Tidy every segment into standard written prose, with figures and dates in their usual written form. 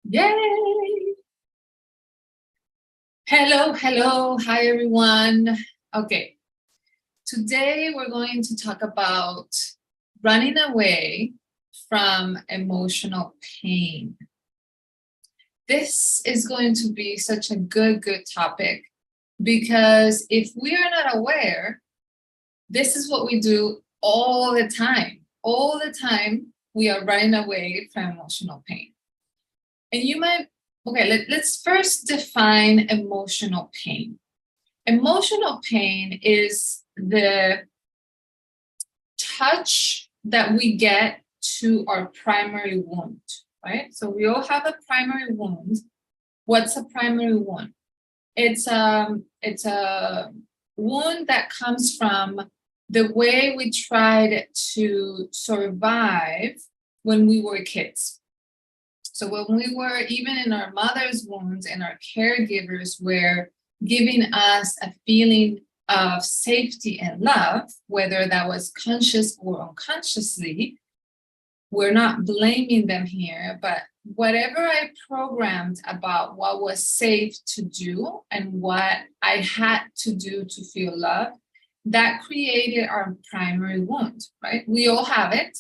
Yay! Hello, hello. Hi, everyone. Okay, today we're going to talk about running away from emotional pain. This is going to be such a good topic because if we are not aware, this is what we do all the time. All the time, we are running away from emotional pain. And you might, okay, let's first define emotional pain. Emotional pain is the touch that we get to our primary wound, right? So we all have a primary wound. What's a primary wound? It's a wound that comes from the way we tried to survive when we were kids. So when we were even in our mother's wombs and our caregivers were giving us a feeling of safety and love, whether that was conscious or unconsciously, we're not blaming them here, but whatever I programmed about what was safe to do and what I had to do to feel love, that created our primary wound, right? We all have it.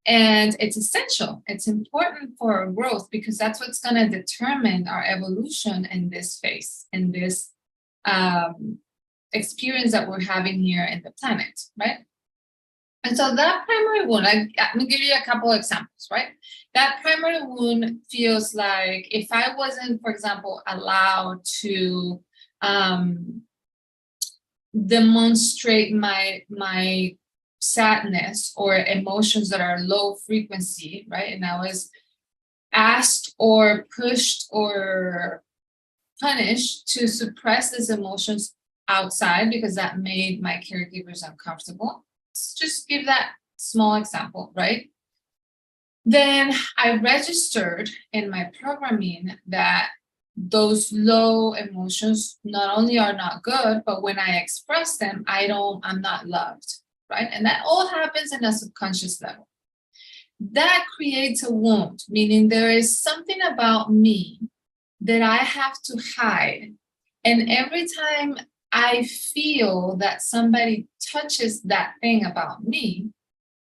And it's essential. It's important for our growth because that's what's going to determine our evolution in this phase, in this experience that we're having here in the planet, right? And so that primary wound, I'm going to give you a couple of examples, right? That primary wound feels like if I wasn't, for example, allowed to demonstrate my sadness or emotions that are low frequency, right? And I was asked or pushed or punished to suppress these emotions outside because that made my caregivers uncomfortable. Let's just give that small example, right? Then I registered in my programming that those low emotions not only are not good, but when I express them, I'm not loved, right? And that all happens in a subconscious level. That creates a wound, meaning there is something about me that I have to hide. And every time I feel that somebody touches that thing about me,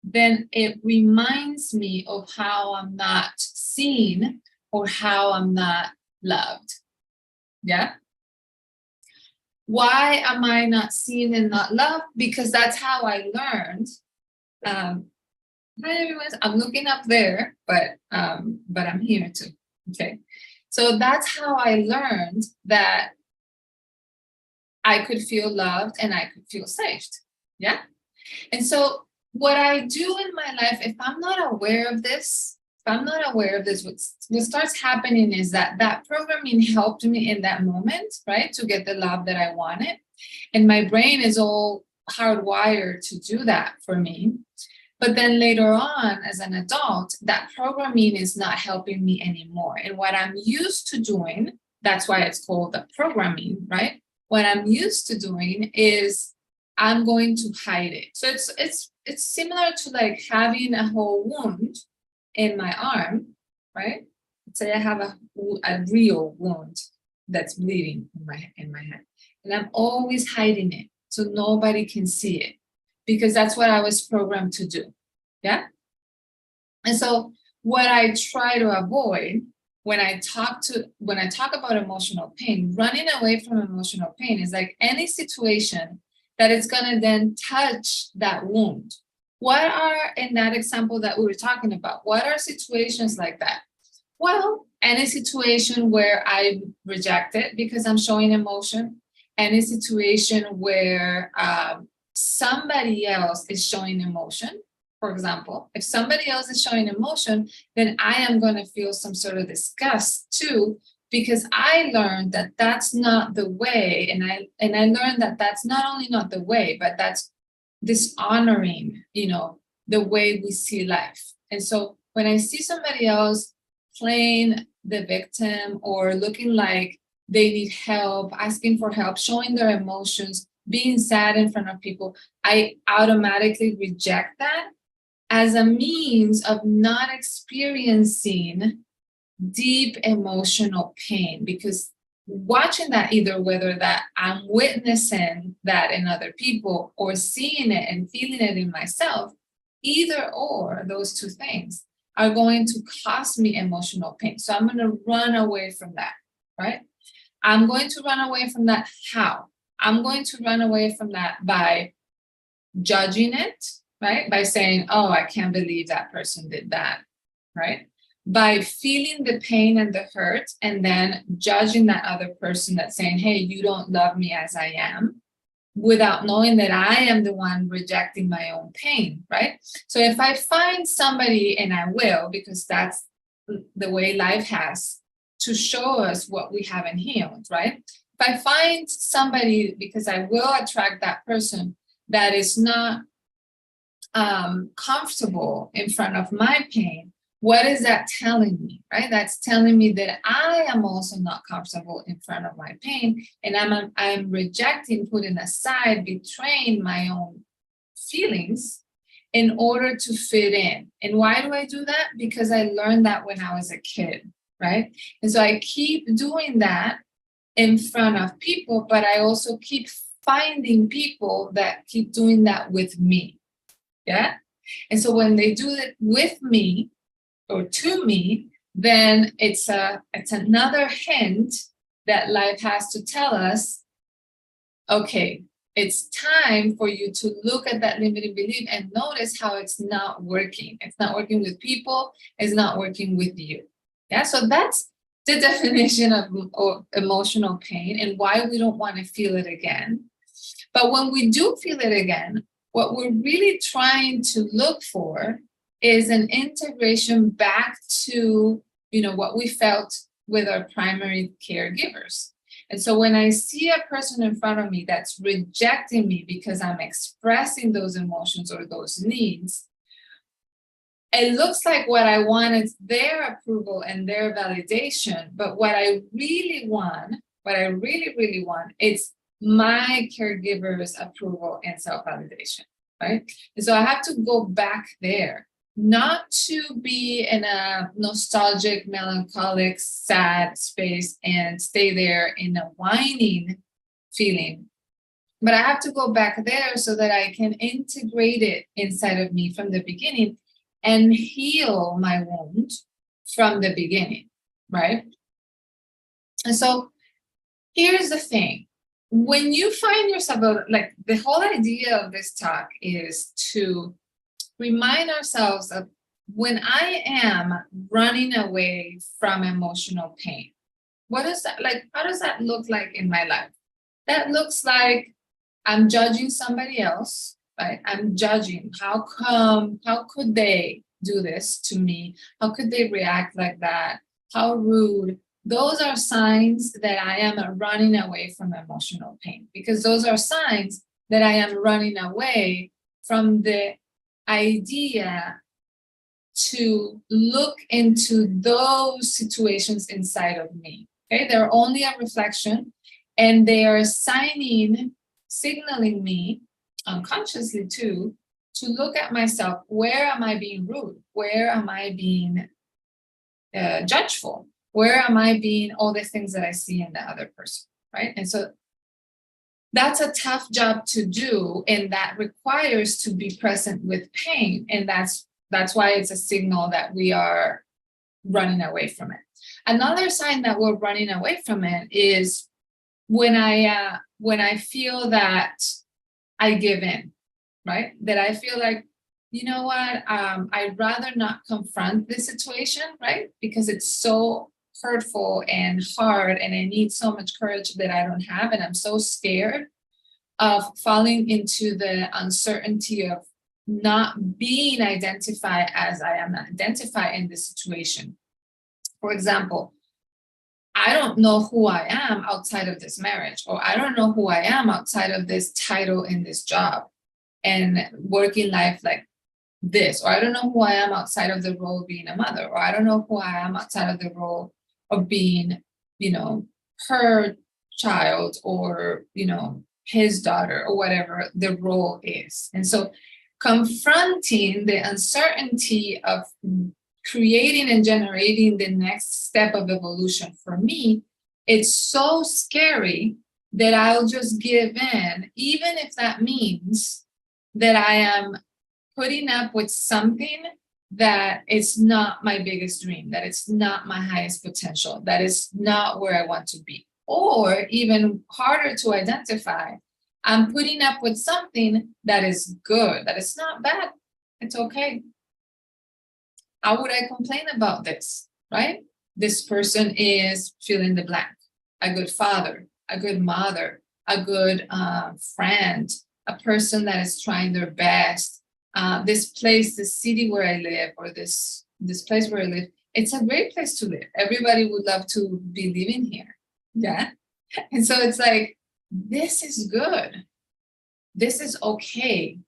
then it reminds me of how I'm not seen or how I'm not loved. Yeah. Why am I not seen and not loved? Because that's how I learned. Hi everyone. I'm looking up there, but I'm here too. Okay. So that's how I learned that I could feel loved and I could feel safe. Yeah. And so what I do in my life, if I'm not aware of this, what starts happening is that programming helped me in that moment, right, to get the love that I wanted. And my brain is all hardwired to do that for me. But then later on, as an adult, that programming is not helping me anymore. And what I'm used to doing, that's why it's called the programming, right? What I'm used to doing is I'm going to hide it. So it's similar to like having a whole wound in my arm, right? Let's say I have a real wound that's bleeding in my head, and I'm always hiding it so nobody can see it because that's what I was programmed to do. Yeah. And so what I try to avoid when I talk about emotional pain, running away from emotional pain is like any situation that is going to then touch that wound. What are, in that example that we were talking about, what are situations like that? Well, any situation where I'm rejected because I'm showing emotion, any situation where somebody else is showing emotion. For example, if somebody else is showing emotion, then I am going to feel some sort of disgust too, because I learned that that's not the way. And I learned that that's not only not the way, but that's dishonoring, the way we see life. And so when I see somebody else playing the victim or looking like they need help, asking for help, showing their emotions, being sad in front of people, I automatically reject that as a means of not experiencing deep emotional pain, because watching that, either whether that I'm witnessing that in other people or seeing it and feeling it in myself, either or those two things are going to cause me emotional pain. So I'm going to run away from that, right? I'm going to run away from that. How? I'm going to run away from that by judging it, right? By saying, oh, I can't believe that person did that, right? By feeling the pain and the hurt and then judging that other person, that's saying, hey, you don't love me as I am, without knowing that I am the one rejecting my own pain, right? So if I find somebody, and I will, because that's the way life has to show us what we haven't healed, right? If I find somebody, because I will attract that person that is not comfortable in front of my pain, what is that telling me, right? That's telling me that I am also not comfortable in front of my pain, and I'm rejecting, putting aside, betraying my own feelings in order to fit in. And why do I do that? Because I learned that when I was a kid, right? And so I keep doing that in front of people, but I also keep finding people that keep doing that with me. Yeah. And so when they do it with me or to me, then it's another hint that life has to tell us, okay, it's time for you to look at that limiting belief and notice how it's not working. It's not working with people, it's not working with you. Yeah. So that's the definition of emotional pain and why we don't want to feel it again. But when we do feel it again, what we're really trying to look for is an integration back to, what we felt with our primary caregivers. And so when I see a person in front of me that's rejecting me because I'm expressing those emotions or those needs, it looks like what I want is their approval and their validation. But what I really want, really want, is my caregiver's approval and self-validation, right? And so I have to go back there, not to be in a nostalgic, melancholic, sad space and stay there in a whining feeling. But I have to go back there so that I can integrate it inside of me from the beginning and heal my wound from the beginning, right? And so here's the thing. When you find yourself, like, the whole idea of this talk is to remind ourselves of when I am running away from emotional pain, what is that like? How does that look like in my life? That looks like I'm judging somebody else, right? I'm judging. How could they do this to me? How could they react like that? How rude. Those are signs that I am running away from emotional pain, because those are signs that I am running away from the idea to look into those situations inside of me. Okay, they're only a reflection, and they are signaling me unconsciously too, to look at myself. Where am I being rude? Where am I being judgeful? Where am I being all the things that I see in the other person, right? And so that's a tough job to do, and that requires to be present with pain, and that's why it's a signal that we are running away from it. Another sign that we're running away from it is when I feel that I give in, right? That I feel like, you know what, I'd rather not confront this situation, right? Because it's so hurtful and hard, and I need so much courage that I don't have, and I'm so scared of falling into the uncertainty of not being identified as I am identified in this situation. For example, I don't know who I am outside of this marriage, or I don't know who I am outside of this title in this job and working life like this, or I don't know who I am outside of the role of being a mother, or I don't know who I am outside of the role of being, her child, or, his daughter, or whatever the role is. And so confronting the uncertainty of creating and generating the next step of evolution for me, it's so scary that I'll just give in, even if that means that I am putting up with something that is not my biggest dream, that it's not my highest potential, that is not where I want to be. Or even harder to identify, I'm putting up with something that is good, that is not bad. It's okay. How would I complain about this, right? This person is fill in the blank, a good father, a good mother, a good friend, a person that is trying their best. This place, this city where I live, or this place where I live, it's a great place to live. Everybody would love to be living here. Yeah. And so it's like, this is good. This is okay.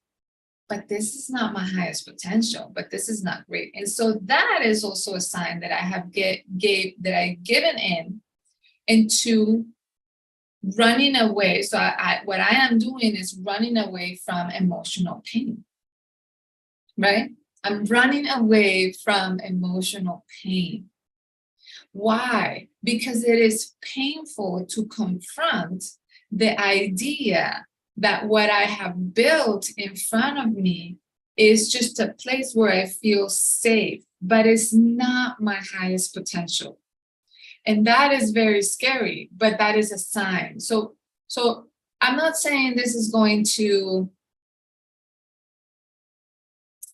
But this is not my highest potential, but this is not great. And so that is also a sign that I have I've given in into running away. So what I am doing is running away from emotional pain, right? I'm running away from emotional pain. Why? Because it is painful to confront the idea that what I have built in front of me is just a place where I feel safe, but it's not my highest potential. And that is very scary, but that is a sign. So I'm not saying this is going to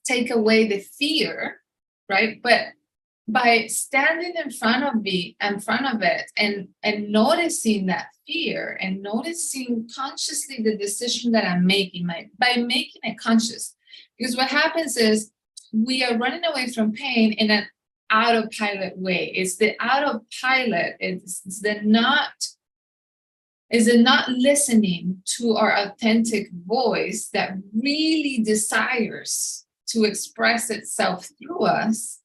take away the fear, right? But by standing in front of it and noticing that fear and noticing consciously the decision that I'm making, by making it conscious. Because what happens is we are running away from pain in an autopilot way. It's the autopilot, it's the not listening to our authentic voice that really desires to express itself through us.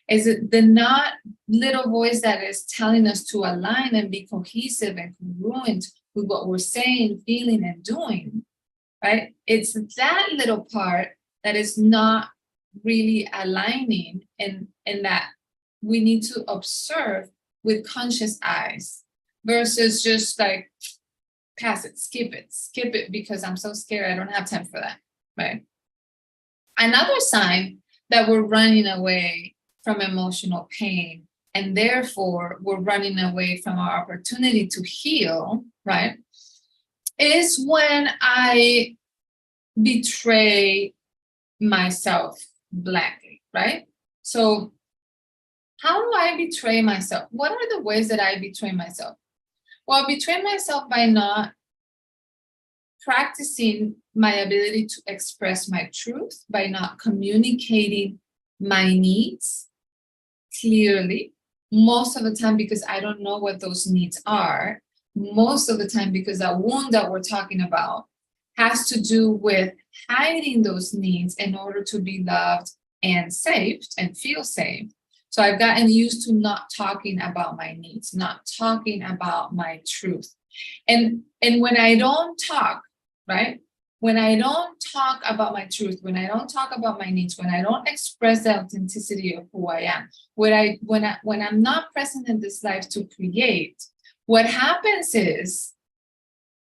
Is it the not little voice that is telling us to align and be cohesive and congruent with what we're saying, feeling, and doing, right? It's that little part that is not really aligning, and that we need to observe with conscious eyes versus just like pass it, skip it because I'm so scared, I don't have time for that, right? Another sign that we're running away from emotional pain, and therefore we're running away from our opportunity to heal, right, is when I betray myself blankly, right? So how do I betray myself? What are the ways that I betray myself? Well, I betray myself by not practicing my ability to express my truth, by not communicating my needs clearly, most of the time because I don't know what those needs are, most of the time because that wound that we're talking about has to do with hiding those needs in order to be loved and saved and feel safe. So I've gotten used to not talking about my needs, not talking about my truth. And when I don't talk, right? When I don't talk about my truth, when I don't talk about my needs, when I don't express the authenticity of who I am, when I'm not present in this life to create, what happens is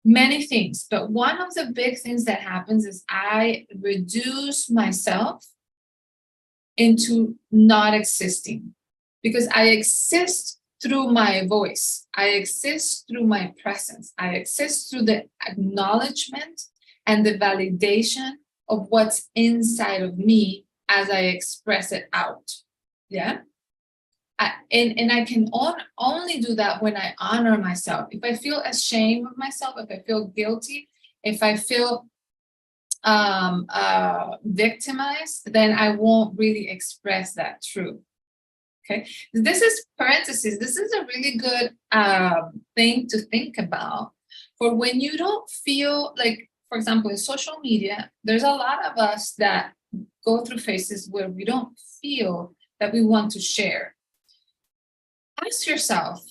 many things. But one of the big things that happens is I reduce myself into not existing, because I exist through my voice. I exist through my presence. I exist through the acknowledgement and the validation of what's inside of me as I express it out. Yeah. And I can only do that when I honor myself. If I feel ashamed of myself, if I feel guilty, if I feel victimized, then I won't really express that truth. Okay, this is parentheses. This is a really good thing to think about for when you don't feel like, for example, in social media, there's a lot of us that go through phases where we don't feel that we want to share. Ask yourself,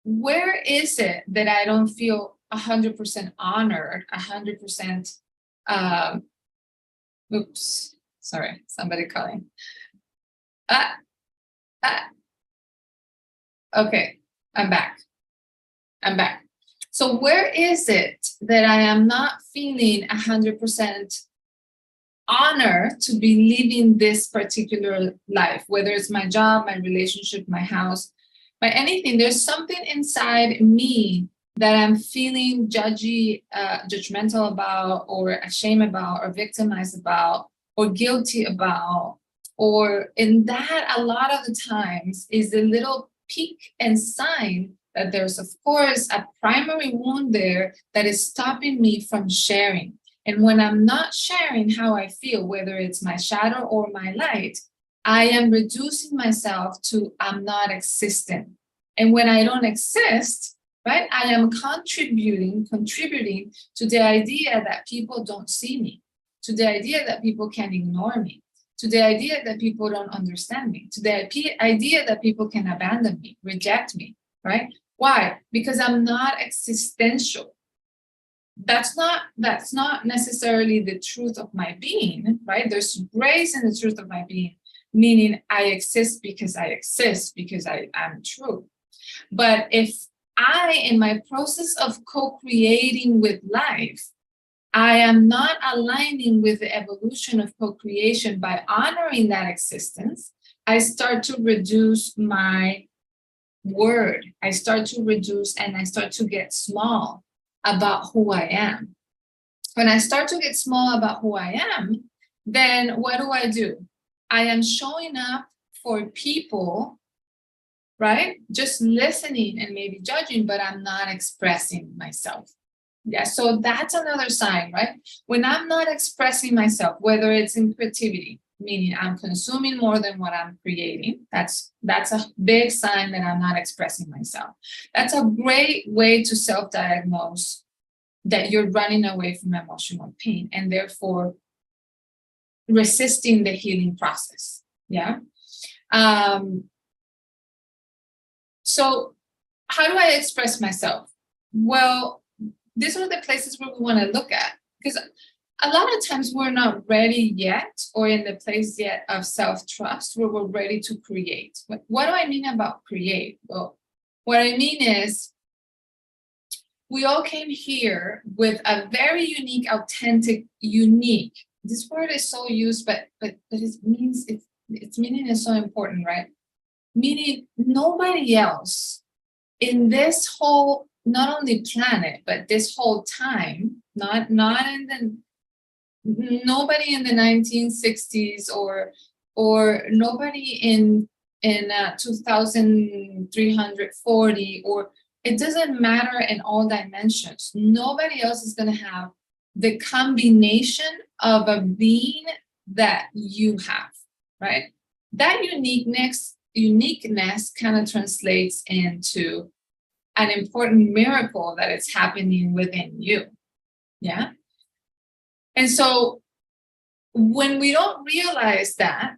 where is it that I don't feel 100% honored, 100%, oops, sorry, somebody calling. Ah, okay, I'm back. I'm back. So where is it that I am not feeling 100% honor to be living this particular life, whether it's my job, my relationship, my house, my anything? There's something inside me that I'm feeling judgmental about, or ashamed about, or victimized about, or guilty about. Or in that, a lot of the times is a little peak and sign that there's, of course, a primary wound there that is stopping me from sharing. And when I'm not sharing how I feel, whether it's my shadow or my light, I am reducing myself to I'm not existent. And when I don't exist, right, I am contributing to the idea that people don't see me, to the idea that people can ignore me, to the idea that people don't understand me, to the idea that people can abandon me, reject me, right? Why? Because I'm not existential. That's not necessarily the truth of my being, right? There's grace in the truth of my being, meaning I exist because I am true. But if I, in my process of co-creating with life, I am not aligning with the evolution of co-creation by honoring that existence, I start to reduce my word. I start to reduce and I start to get small about who I am. When I start to get small about who I am, then what do? I am showing up for people, right? Just listening and maybe judging, but I'm not expressing myself. Yeah, so that's another sign, right? When I'm not expressing myself, whether it's in creativity, meaning I'm consuming more than what I'm creating, that's a big sign that I'm not expressing myself. That's a great way to self-diagnose that you're running away from emotional pain and therefore resisting the healing process. Yeah. So how do I express myself? Well, these are the places where we want to look at, because a lot of times we're not ready yet, or in the place yet of self-trust where we're ready to create. What do I mean about create? Well, what I mean is we all came here with a very unique, authentic, unique. This word is so used, but it means its meaning is so important, right? Meaning nobody else in this whole, not only planet, but this whole time, not in the, nobody in the 1960s or nobody in 2340, or it doesn't matter in all dimensions. Nobody else is going to have the combination of a being that you have, right? That uniqueness kind of translates into an important miracle that is happening within you. Yeah. And so when we don't realize that,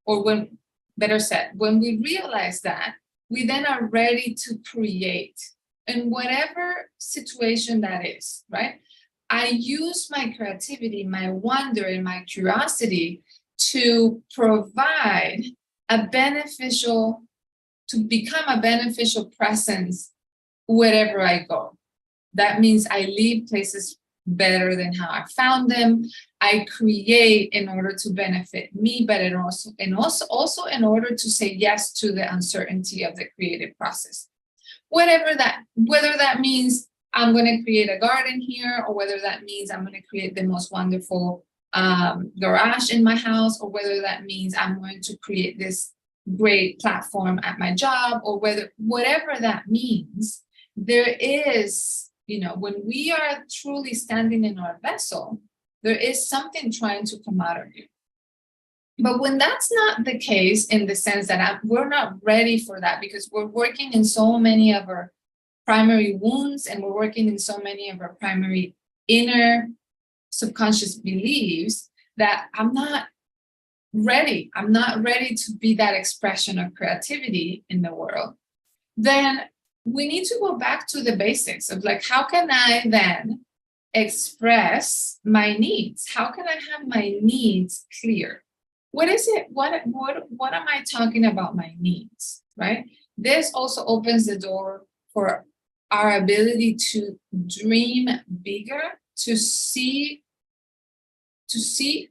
or when, better said, when we realize that, we then are ready to create in whatever situation that is, right? I use my creativity, my wonder, and my curiosity to provide to become a beneficial presence wherever I go. That means I leave places better than how I found them. I create in order to benefit me, but also in order to say yes to the uncertainty of the creative process. Whether that means I'm going to create a garden here, or whether that means I'm going to create the most wonderful garage in my house, or whether that means I'm going to create this great platform at my job, or whatever that means, there is, when we are truly standing in our vessel, there is something trying to come out of you. But when that's not the case, in the sense that we're not ready for that, because we're working in so many of our primary wounds, and we're working in so many of our primary inner subconscious beliefs, that I'm not ready to be that expression of creativity in the world, then we need to go back to the basics of, like, how can I then express my needs? How can I have my needs clear? what is it? What am I talking about my needs, right? This also opens the door for our ability to dream bigger, to see,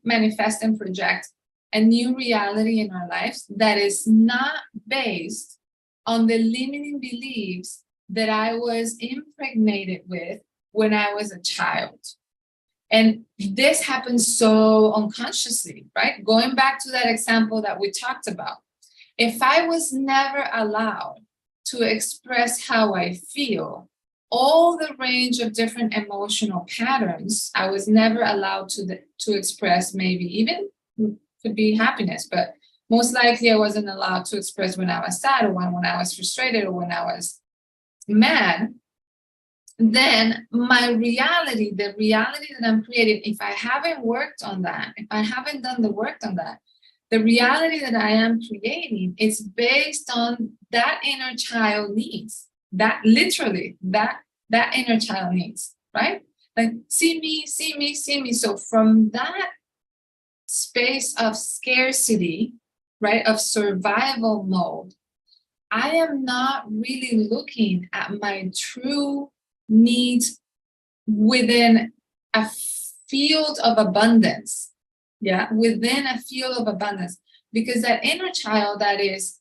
manifest, and project a new reality in our lives that is not based on the limiting beliefs that I was impregnated with when I was a child. And this happens so unconsciously, right? Going back to that example that we talked about. If I was never allowed to express how I feel, all the range of different emotional patterns, I was never allowed to express, maybe even could be happiness, but most likely I wasn't allowed to express when I was sad, or when I was frustrated, or when I was mad. Then my reality, the reality that I'm creating, if I haven't worked on that, if I haven't done the work on that, the reality that I am creating is based on that inner child needs, that literally, that inner child needs, right? Like, see me, see me, see me. So from that space of scarcity, right, of survival mode, I am not really looking at my true needs within a field of abundance. Yeah, within a field of abundance, because that inner child that is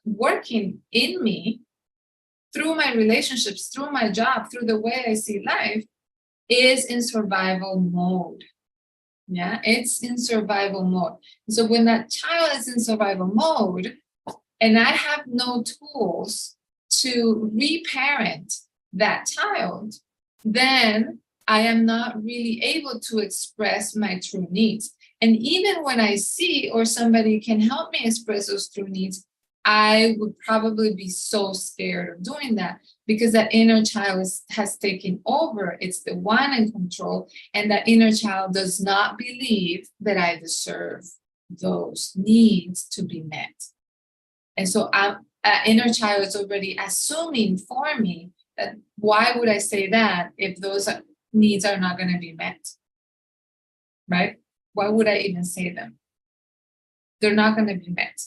working in me through my relationships, through my job, through the way I see life, is in survival mode. Yeah, it's in survival mode. So when that child is in survival mode, and I have no tools to reparent that child, then I am not really able to express my true needs. And even when I see, or somebody can help me express those true needs, I would probably be so scared of doing that, because that inner child has taken over. It's the one in control, and that inner child does not believe that I deserve those needs to be met. And so inner child is already assuming for me that, why would I say that if those needs are not going to be met, right? Why would I even say them? They're not going to be met.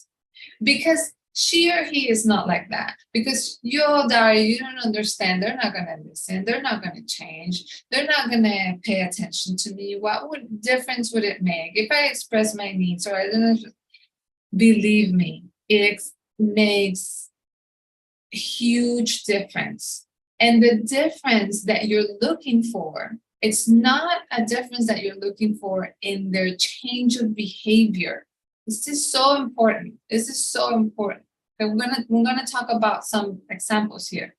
Because she or he is not like that. Because Daria, you don't understand. They're not going to listen. They're not going to change. They're not going to pay attention to me. What difference would it make if I express my needs, or I don't? Believe me, it makes a huge difference. And the difference that you're looking for, it's not a difference that you're looking for in their change of behavior. This is so important. This is so important. And we're gonna talk about some examples here.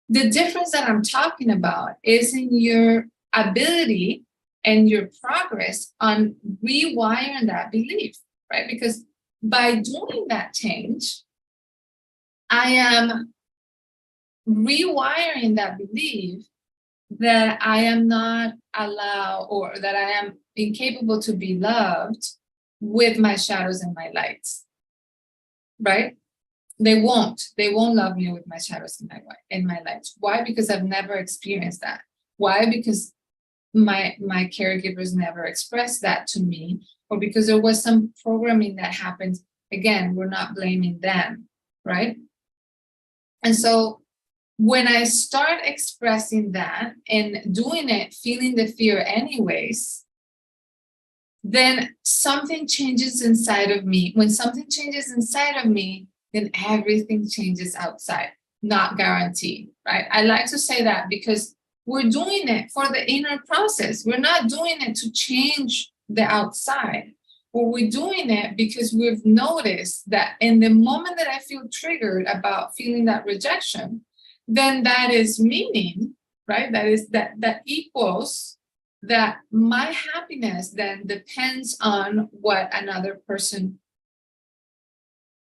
The difference that I'm talking about is in your ability and your progress on rewiring that belief, right? Because by doing that change, I am rewiring that belief that I am not allowed, or that I am incapable to be loved with my shadows and my lights, right? They won't love me with my shadows and my lights. Why? Because I've never experienced that. Why? Because my caregivers never expressed that to me, or because there was some programming that happened. Again, we're not blaming them, right? And so when I start expressing that and doing it, feeling the fear anyways, then something changes inside of me. When something changes inside of me, then everything changes outside. Not guaranteed, right? I like to say that because we're doing it for the inner process. We're not doing it to change the outside. Or we're doing it because we've noticed that in the moment that I feel triggered about feeling that rejection, then that is meaning, right? That equals that my happiness then depends on what another person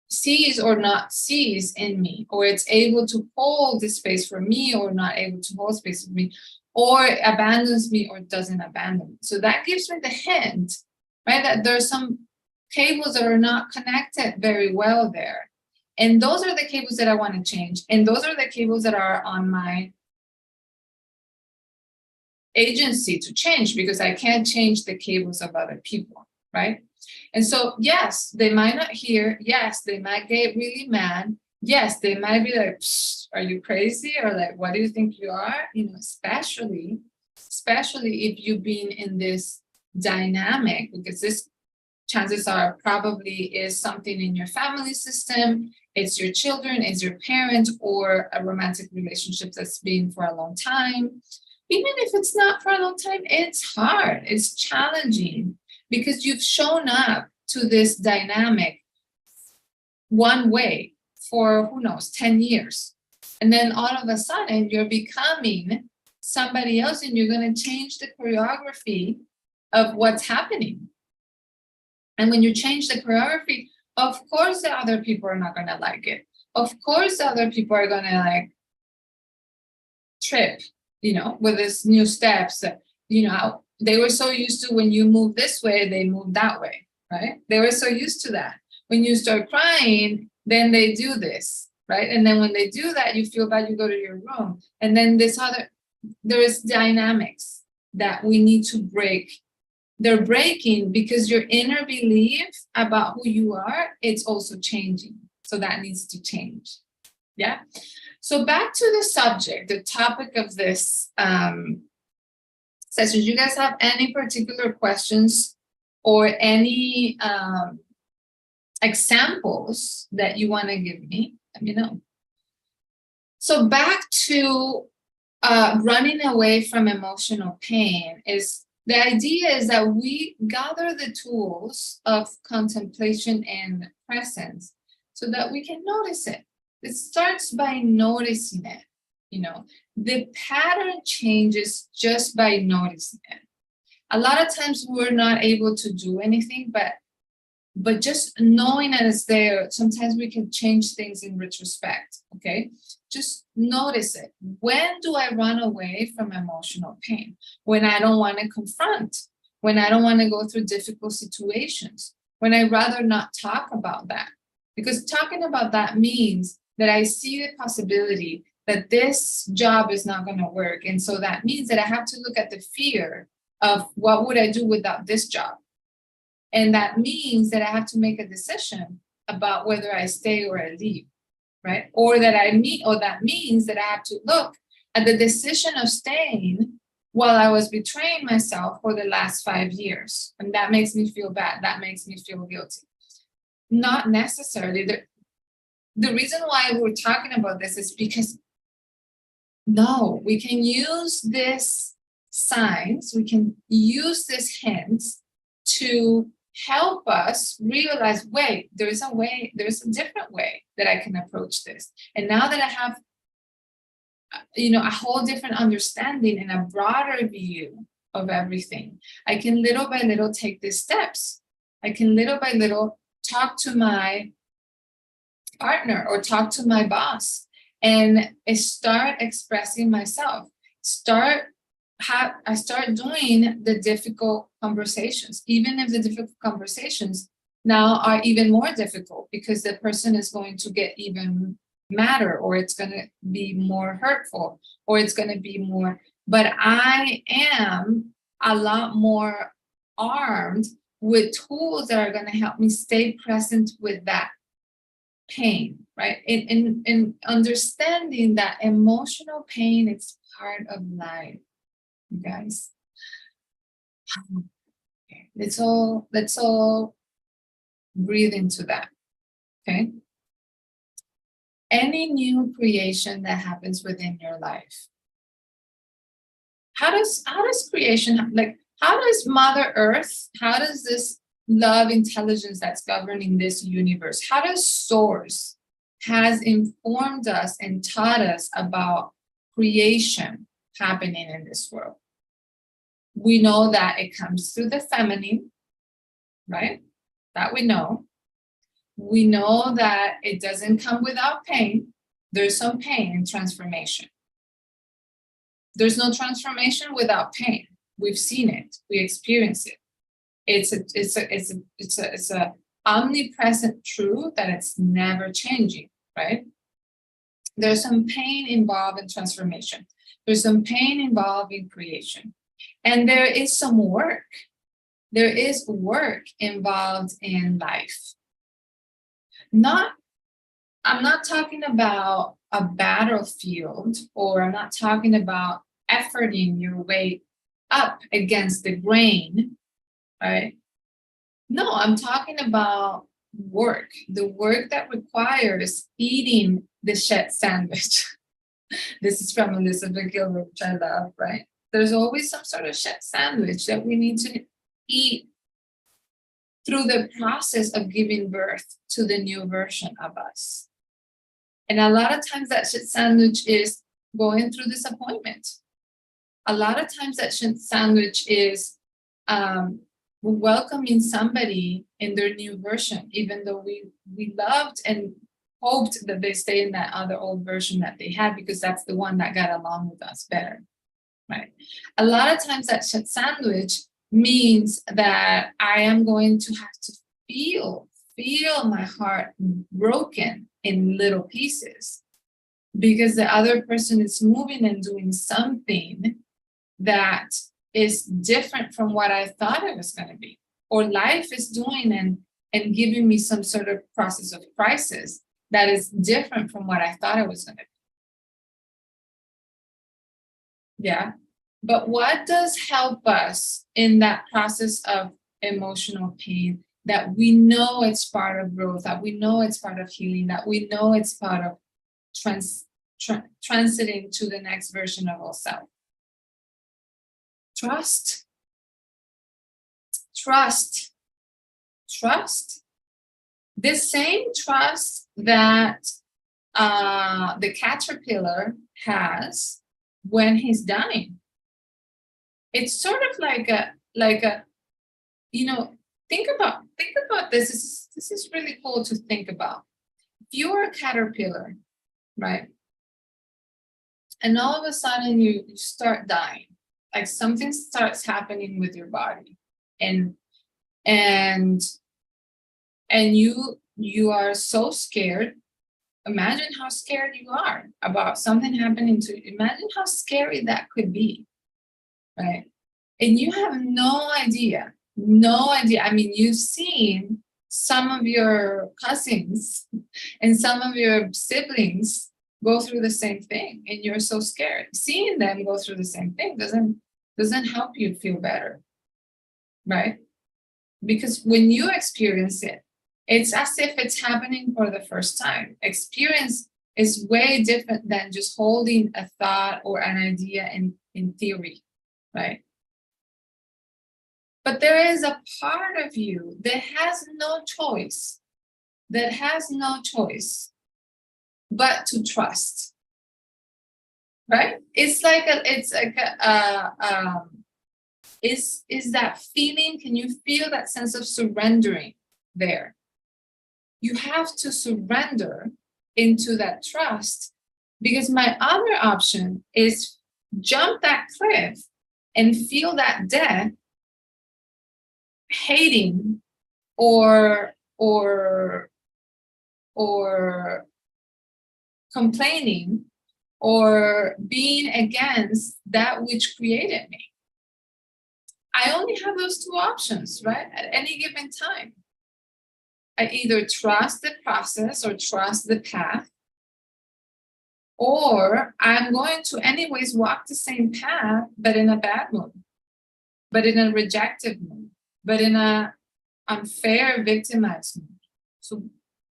sees or not sees in me, or it's able to hold the space for me or not able to hold space for me, or abandons me or doesn't abandon me. So that gives me the hint, right, that there's some cables that are not connected very well there. And those are the cables that I want to change. And those are the cables that are on my agency to change, because I can't change the cables of other people. right? And so, yes, they might not hear. Yes, they might get really mad. Yes, they might be like, are you crazy? Or like, what do you think you are? You know, especially if you've been in this dynamic, because this chances are probably is something in your family system. It's your children, it's your parents, or a romantic relationship that's been for a long time. Even if it's not for a long time, it's hard, it's challenging, because you've shown up to this dynamic one way for, who knows, 10 years. And then all of a sudden you're becoming somebody else, and you're going to change the choreography of what's happening. And when you change the choreography, of course the other people are not going to like it. Of course the other people are going to like trip, you know, with this new steps. You know, they were so used to when you move this way, they move that way, right? They were so used to that. When you start crying, then they do this, right? And then when they do that, you feel bad, you go to your room. And then there is dynamics that we need to break. They're breaking because your inner belief about who you are, it's also changing. So that needs to change. Yeah. So back to the subject, the topic of this session. Do you guys have any particular questions or any examples that you want to give me? Let me know. So back to running away from emotional pain is, the idea is that we gather the tools of contemplation and presence so that we can notice it. It starts by noticing it. You know, the pattern changes just by noticing it. A lot of times we're not able to do anything, but just knowing that it's there, sometimes we can change things in retrospect, okay? Just notice it. When do I run away from emotional pain? When I don't want to confront, when I don't want to go through difficult situations, when I'd rather not talk about that. Because talking about that means that I see the possibility that this job is not going to work. And so that means that I have to look at the fear of what would I do without this job? And that means that I have to make a decision about whether I stay or I leave, right? Or that means that I have to look at the decision of staying while I was betraying myself for the last 5 years. And that makes me feel bad. That makes me feel guilty. Not necessarily. The reason why we're talking about this is because, no, we can use this signs, we can use this hints to help us realize, wait, there's a different way that I can approach this. And now that I have, you know, a whole different understanding and a broader view of everything, I can little by little take these steps. I can little by little talk to my partner or talk to my boss and start expressing myself. I start doing the difficult conversations, even if the difficult conversations now are even more difficult because the person is going to get even madder, or it's going to be more hurtful, or it's going to be more, but I am a lot more armed with tools that are going to help me stay present with that pain, right? In understanding that emotional pain is part of life. You guys, okay, let's all breathe into that. Okay. Any new creation that happens within your life, how does creation, like, how does Mother Earth, how does this love intelligence that's governing this universe, how does Source has informed us and taught us about creation happening in this world? We know that it comes through the feminine, right? That we know. We know that it doesn't come without pain. There's some pain in transformation. There's no transformation without pain. We've seen it. We experience it. It's a omnipresent truth that it's never changing, right? There's some pain involved in transformation. There's some pain involved in creation. And there is some work. there is work involved in life. I'm not talking about a battlefield, or I'm not talking about efforting your way up against the grain, right? No, I'm talking about work, the work that requires eating the shit sandwich. This is from Elizabeth Gilbert, which I love, right? There's always some sort of shit sandwich that we need to eat through the process of giving birth to the new version of us. And a lot of times that shit sandwich is going through disappointment. A lot of times that shit sandwich is welcoming somebody in their new version, even though we loved and hoped that they stay in that other old version that they had, because that's the one that got along with us better, right? A lot of times that shit sandwich means that I am going to have to feel my heart broken in little pieces, because the other person is moving and doing something that is different from what I thought it was going to be, or life is doing and giving me some sort of process of crisis that is different from what I thought it was going to be. Yeah. But what does help us in that process of emotional pain, that we know it's part of growth, that we know it's part of healing, that we know it's part of transiting to the next version of ourselves? Trust. Trust. Trust. The same trust that the caterpillar has when he's dying. It's sort of like a, you know, think about this. This is really cool to think about. If you're a caterpillar, right? And all of a sudden you start dying, like something starts happening with your body, and you are so scared. Imagine how scared you are about something happening to you. Imagine how scary that could be, right? And you have no idea. I mean, you've seen some of your cousins and some of your siblings go through the same thing, and you're so scared. Seeing them go through the same thing doesn't help you feel better, right? Because when you experience it, it's as if it's happening for the first time. Experience is way different than just holding a thought or an idea in theory, right? But there is a part of you that has no choice, but to trust, right? Is that feeling? Can you feel that sense of surrendering there? You have to surrender into that trust, because my other option is jump that cliff and feel that death, hating or complaining or being against that which created me. I only have those two options, right? At any given time. I either trust the process or trust the path, or I'm going to anyways walk the same path, but in a bad mood, but in a rejected mood, but in a unfair, victimized mood. So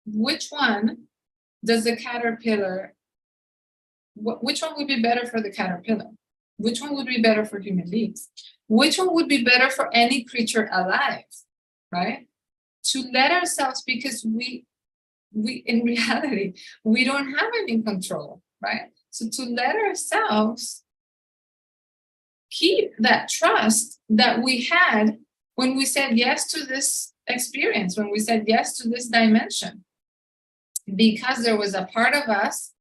which one does the caterpillar, which one would be better for the caterpillar? Which one would be better for human beings? Which one would be better for any creature alive, right? To let ourselves, because we in reality, we don't have any control, right? So to let ourselves keep that trust that we had when we said yes to this experience, when we said yes to this dimension, because there was a part of us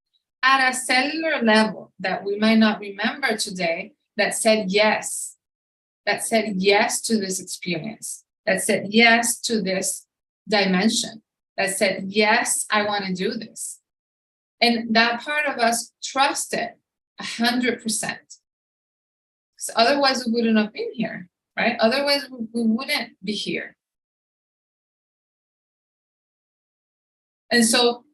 at a cellular level that we might not remember today that said yes to this experience, that said yes to this dimension, that said, yes, I want to do this. And that part of us trusted 100%. Because otherwise we wouldn't have been here, right? Otherwise, we wouldn't be here. And so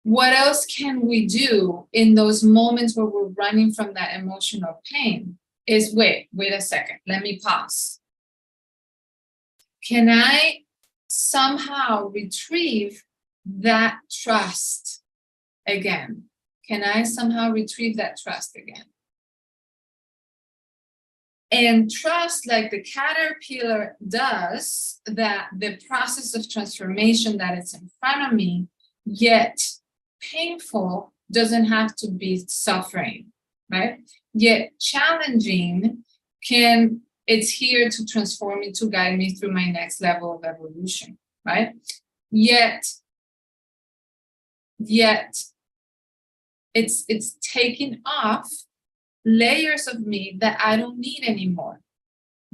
what else can we do in those moments where we're running from that emotional pain is, wait a second, let me pause. Can I somehow retrieve that trust again? Can I somehow retrieve that trust again? And trust, like the caterpillar does, that the process of transformation that is in front of me, yet painful, doesn't have to be suffering, right? Yet challenging it's here to transform me, to guide me through my next level of evolution, right? Yet it's taking off layers of me that I don't need anymore.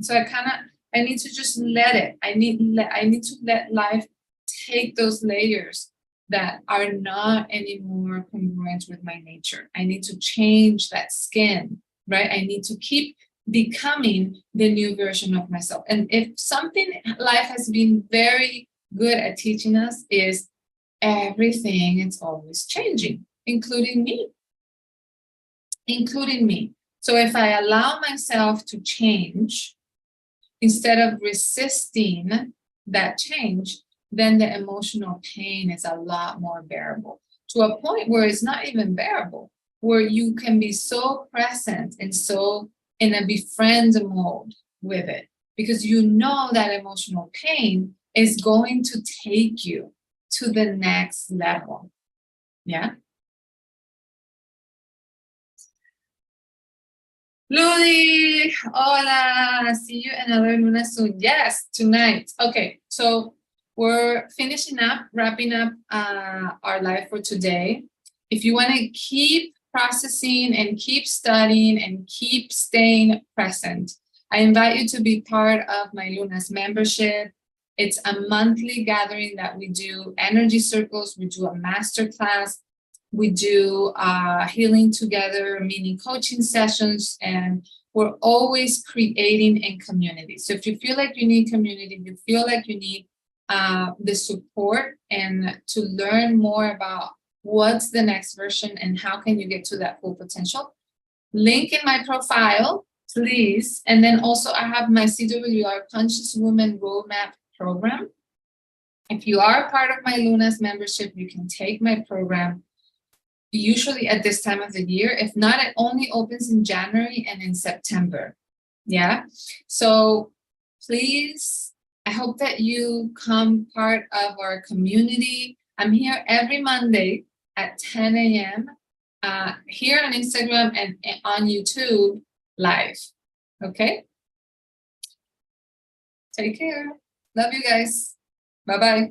So I need to just let it. I need to let life take those layers that are not anymore congruent with my nature. I need to change that skin, right? I need to keep becoming the new version of myself. And if something life has been very good at teaching us is everything is always changing, including me. So if I allow myself to change, instead of resisting that change, then the emotional pain is a lot more bearable, to a point where it's not even bearable, where you can be so present and so in a befriend mode with it, because you know that emotional pain is going to take you to the next level. Yeah. Ludi, hola, see you another Luna soon. Yes, tonight. Okay, so we're wrapping up our live for today. If you want to keep processing and keep studying and keep staying present, I invite you to be part of my Luna's membership. It's a monthly gathering that we do energy circles, we do a master class, we do healing together, mini coaching sessions, and we're always creating in community. So if you feel like you need community, you feel like you need the support and to learn more about what's the next version and how can you get to that full potential, link in my profile, please. And then also I have my CWR Conscious Woman Roadmap program. If you are part of my Luna's membership, you can take my program usually at this time of the year. If not, it only opens in January and in September. Yeah. So please, I hope that you come part of our community. I'm here every Monday at 10 a.m. Here on Instagram and on YouTube live. Okay. Take care. Love you guys. Bye-bye.